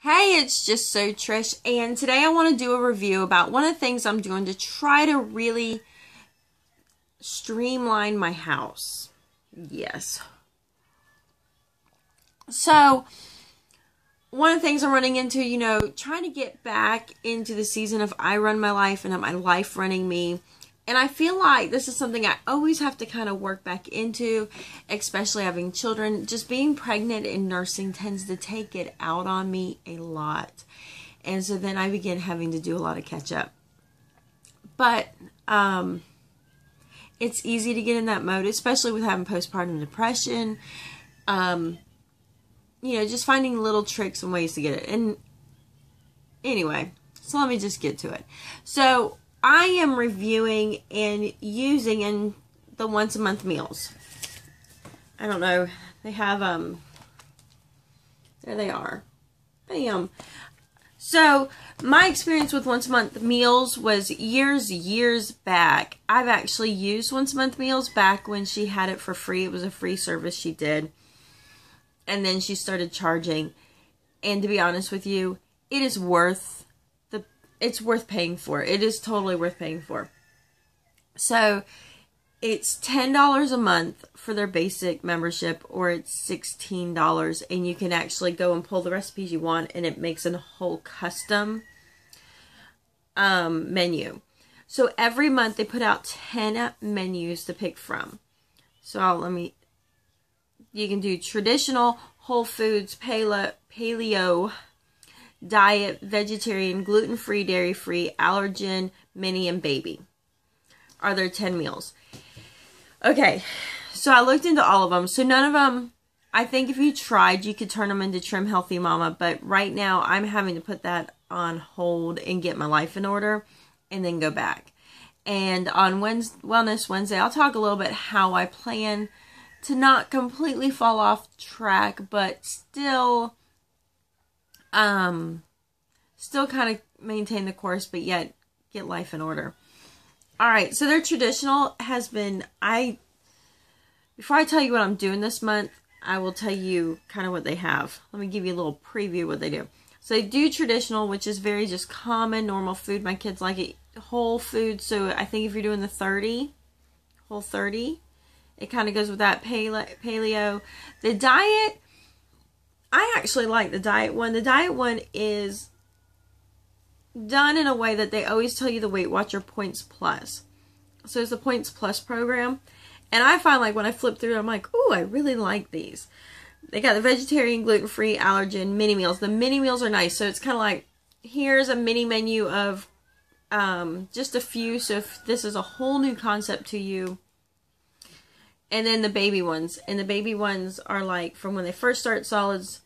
Hey, it's just so Trish, and today I want to do a review about one of the things I'm doing to try to really streamline my house. Yes. So, one of the things I'm running into, trying to get back into the season of I run my life and not my life running me. And I feel like this is something I always have to kind of work back into, especially having children. Just being pregnant and nursing tends to take it out on me a lot. And so then I begin having to do a lot of catch up. But it's easy to get in that mode, especially with having postpartum depression. Just finding little tricks and ways to get it. And anyway, so let me just get to it. So I am reviewing and using in the once a month meals. I don't know. They have, there they are. Bam. So my experience with once a month meals was years back. I've actually used once a month meals back when she had it for free. It was a free service she did. And then she started charging. And to be honest with you, it is worth it's worth paying for. It is totally worth paying for. So it's $10 a month for their basic membership, or it's $16, and you can actually go and pull the recipes you want, and it makes a whole custom menu. So every month they put out 10 menus to pick from. So you can do traditional, whole foods, paleo, diet, vegetarian, gluten-free, dairy-free, allergen, mini, and baby are their 10 meals. Okay, so I looked into all of them. So none of them, I think if you tried, you could turn them into Trim Healthy Mama. But right now, I'm having to put that on hold and get my life in order and then go back. And on Wellness Wednesday, I'll talk a little bit how I plan to not completely fall off track, but still kind of maintain the course, but yet get life in order. Alright, so their traditional has been, before I tell you what I'm doing this month, I will tell you kind of what they have. Let me give you a little preview of what they do. So they do traditional, which is very just common, normal food. My kids like it. Whole food, so I think if you're doing the whole 30, it kind of goes with that. Paleo. The diet, I actually like the diet one. The diet one is done in a way that they always tell you the Weight Watcher Points Plus. So it's the Points Plus program. And I find like when I flip through it, I'm like, ooh, I really like these. They got the vegetarian, gluten-free, allergen, mini meals. The mini meals are nice. So it's kind of like, here's a mini menu of just a few. So if this is a whole new concept to you. And then the baby ones. And the baby ones are like from when they first start solids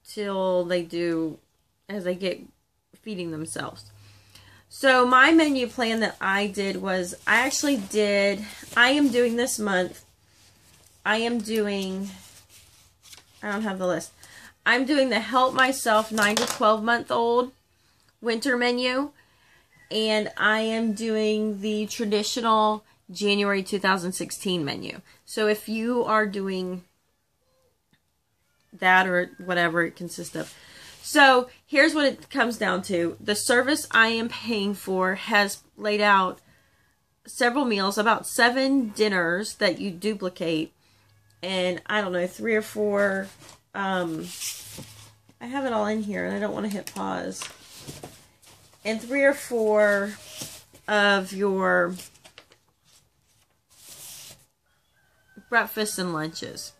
till they do, as they get feeding themselves. So my menu plan that I did was, I am doing this month, I don't have the list. I'm doing the Help Myself 9 to 12 month old winter menu. And I am doing the traditional January 2016 menu. So if you are doing that or whatever it consists of. So here's what it comes down to. The service I am paying for has laid out several meals, about 7 dinners that you duplicate. And I don't know, 3 or 4. I have it all in here and I don't want to hit pause. And 3 or 4 of your breakfasts and lunches.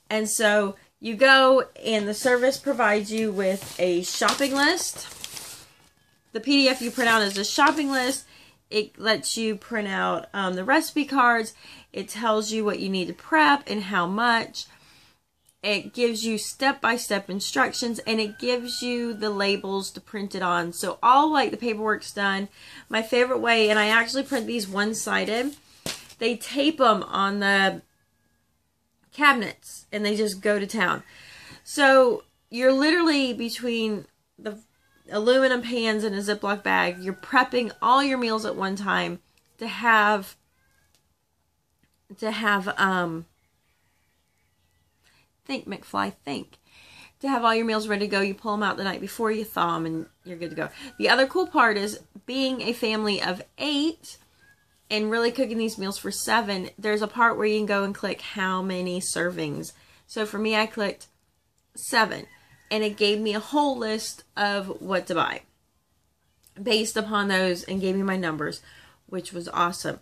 And so you go and the service provides you with a shopping list. The PDF you print out is a shopping list. It lets you print out the recipe cards. It tells you what you need to prep and how much. It gives you step-by-step instructions, and it gives you the labels to print it on. So all like the paperwork's done. My favorite way, and I actually print these one-sided, they tape them on the cabinets and they just go to town. So you're literally between the aluminum pans and a Ziploc bag, you're prepping all your meals at one time to have think McFly think to have all your meals ready to go. You pull them out the night before, you thaw them, and you're good to go. The other cool part is being a family of 8 and really cooking these meals for 7. There's a part where you can go and click how many servings. So for me, I clicked 7, and it gave me a whole list of what to buy based upon those and gave me my numbers, which was awesome.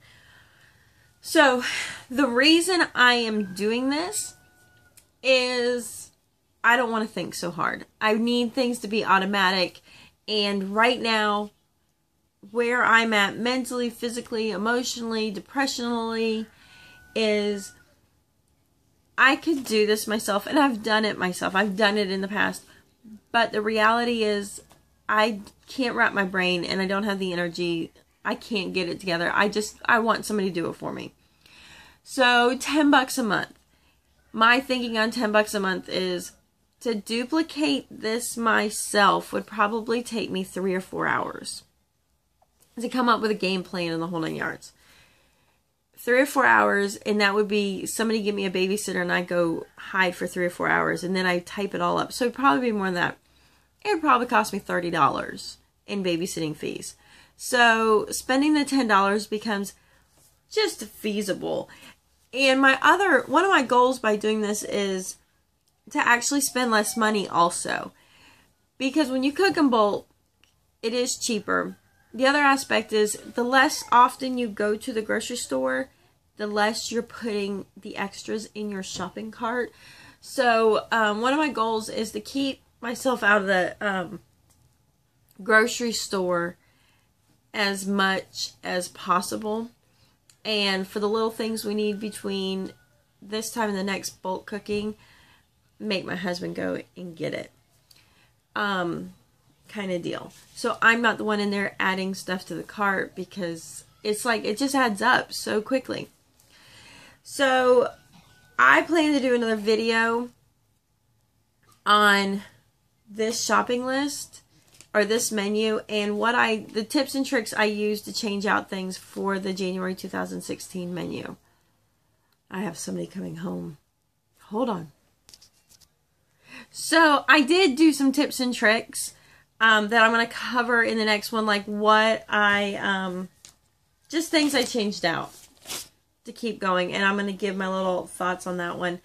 So the reason I am doing this is I don't want to think so hard. I need things to be automatic. And right now, where I'm at mentally, physically, emotionally, depressionally, is I could do this myself. And I've done it myself. I've done it in the past. But the reality is I can't wrap my brain and I don't have the energy. I can't get it together. I want somebody to do it for me. So $10 a month. My thinking on $10 a month is to duplicate this myself would probably take me 3 or 4 hours to come up with a game plan and the whole 9 yards. 3 or 4 hours, and that would be somebody give me a babysitter and I go hide for 3 or 4 hours, and then I type it all up. So it'd probably be more than that. It would probably cost me $30 in babysitting fees. So spending the $10 becomes just feasible. And one of my goals by doing this is to actually spend less money also. Because when you cook in bulk, it is cheaper. The other aspect is the less often you go to the grocery store, the less you're putting the extras in your shopping cart. So one of my goals is to keep myself out of the grocery store as much as possible. And for the little things we need between this time and the next bulk cooking, make my husband go and get it. Kind of deal. So I'm not the one in there adding stuff to the cart because it's like it just adds up so quickly. So I plan to do another video on this shopping list or this menu and the tips and tricks I use to change out things for the January 2016 menu. I have somebody coming home. Hold on. So I did do some tips and tricks that I'm going to cover in the next one, like what just things I changed out to keep going, and I'm going to give my little thoughts on that one.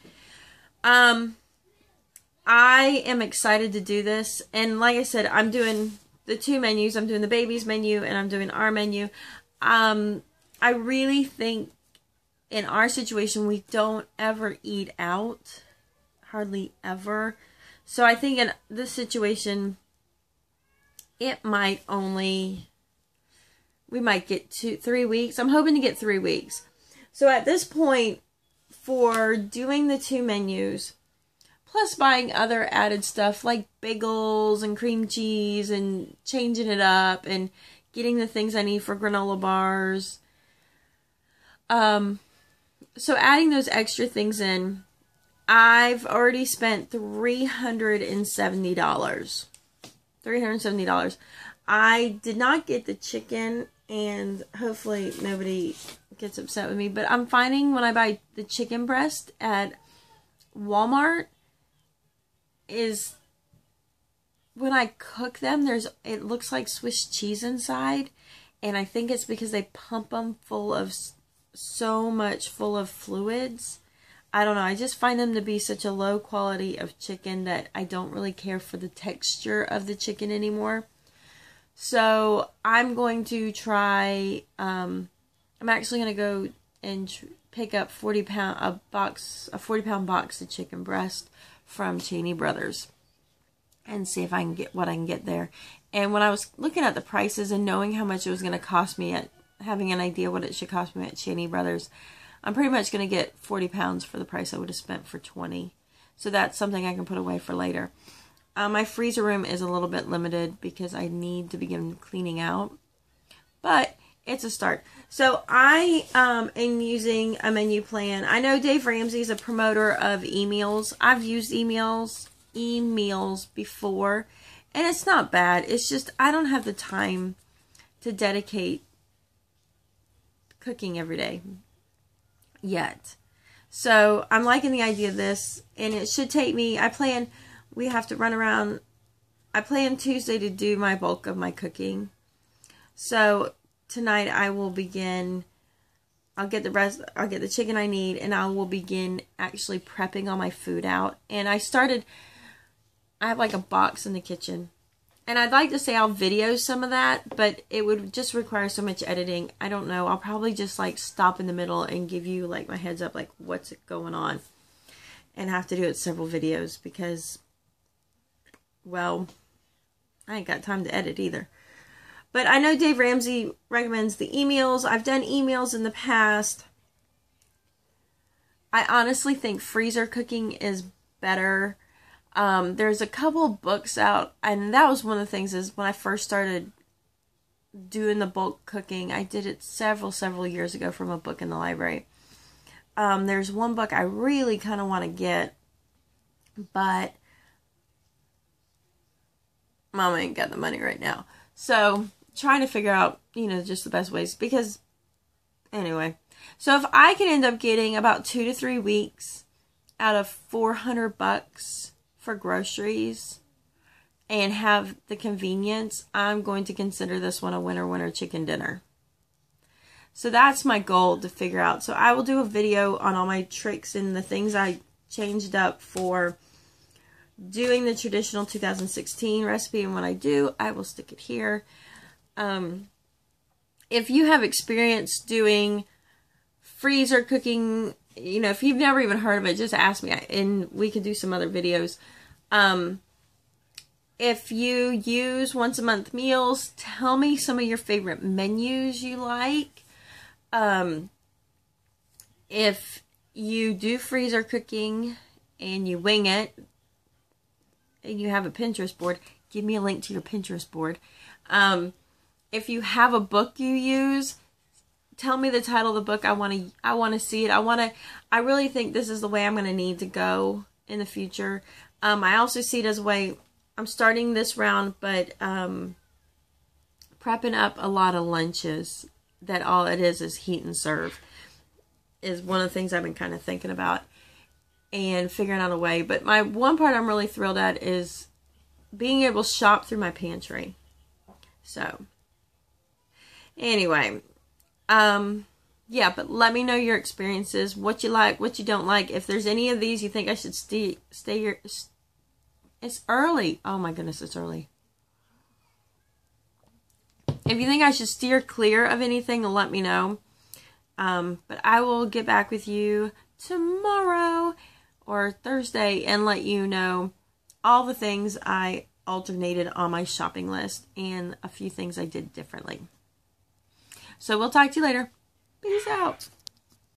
I am excited to do this, and like I said, I'm doing the 2 menus. I'm doing the baby's menu, and I'm doing our menu. I really think in our situation, we don't ever eat out, hardly ever. So I think in this situation, we might get 2-3 weeks. I'm hoping to get 3 weeks. So at this point, for doing the 2 menus, plus buying other added stuff like bagels and cream cheese and changing it up and getting the things I need for granola bars. So adding those extra things in, I've already spent $370. $370. I did not get the chicken, and hopefully nobody gets upset with me, but I'm finding when I buy the chicken breast at Walmart is when I cook them, it looks like Swiss cheese inside, and I think it's because they pump them full of fluids. I don't know. I just find them to be such a low quality of chicken that I don't really care for the texture of the chicken anymore. So I'm going to try, I'm actually going to go and pick up a 40-pound box of chicken breast from Cheney Brothers and see if I can get what I can get there. And when I was looking at the prices and knowing how much it was going to cost me having an idea what it should cost me at Cheney Brothers, I'm pretty much going to get 40 pounds for the price I would have spent for 20. So that's something I can put away for later. My freezer room is a little bit limited because I need to begin cleaning out. But it's a start. So I am using a menu plan. I know Dave Ramsey is a promoter of emails. I've used emails before. And it's not bad. It's just I don't have the time to dedicate cooking every day yet. So I'm liking the idea of this, and it should take me, I plan we have to run around. I plan Tuesday to do my bulk of my cooking. So tonight I will begin. I'll get the chicken I need, and I will begin actually prepping all my food out. And I have like a box in the kitchen. And I'd like to say I'll video some of that, but it would just require so much editing. I don't know. I'll probably just like stop in the middle and give you like my heads up, like what's going on. And have to do it several videos because, well, I ain't got time to edit either. But I know Dave Ramsey recommends the emails. I've done emails in the past. I honestly think freezer cooking is better. There's a couple books out, and that was one of the things is when I first started doing the bulk cooking, I did it several years ago from a book in the library. There's one book I really kind of want to get, but Mama ain't got the money right now. So, trying to figure out, just the best ways. Because, anyway. So, if I can end up getting about 2 to 3 weeks out of $400 for groceries and have the convenience, I'm going to consider this one a winter chicken dinner. So, that's my goal to figure out. So, I will do a video on all my tricks and the things I changed up for doing the traditional 2016 recipe, and when I do, I will stick it here. If you have experience doing freezer cooking, if you've never even heard of it, just ask me, and we could do some other videos. If you use once a month meals, tell me some of your favorite menus you like. If you do freezer cooking and you wing it, and you have a Pinterest board, give me a link to your Pinterest board. If you have a book you use, tell me the title of the book. I want to see it. I really think this is the way I'm going to need to go in the future. I also see it as a way, I'm starting this round, but prepping up a lot of lunches that all it is heat and serve is one of the things I've been kind of thinking about and figuring out a way. But my one part I'm really thrilled at is being able to shop through my pantry. So, anyway, yeah, but let me know your experiences, what you like, what you don't like. If there's any of these you think I should stay here. It's early. Oh my goodness, it's early. If you think I should steer clear of anything, let me know. But I will get back with you tomorrow or Thursday and let you know all the things I alternated on my shopping list and a few things I did differently. So we'll talk to you later. Peace out.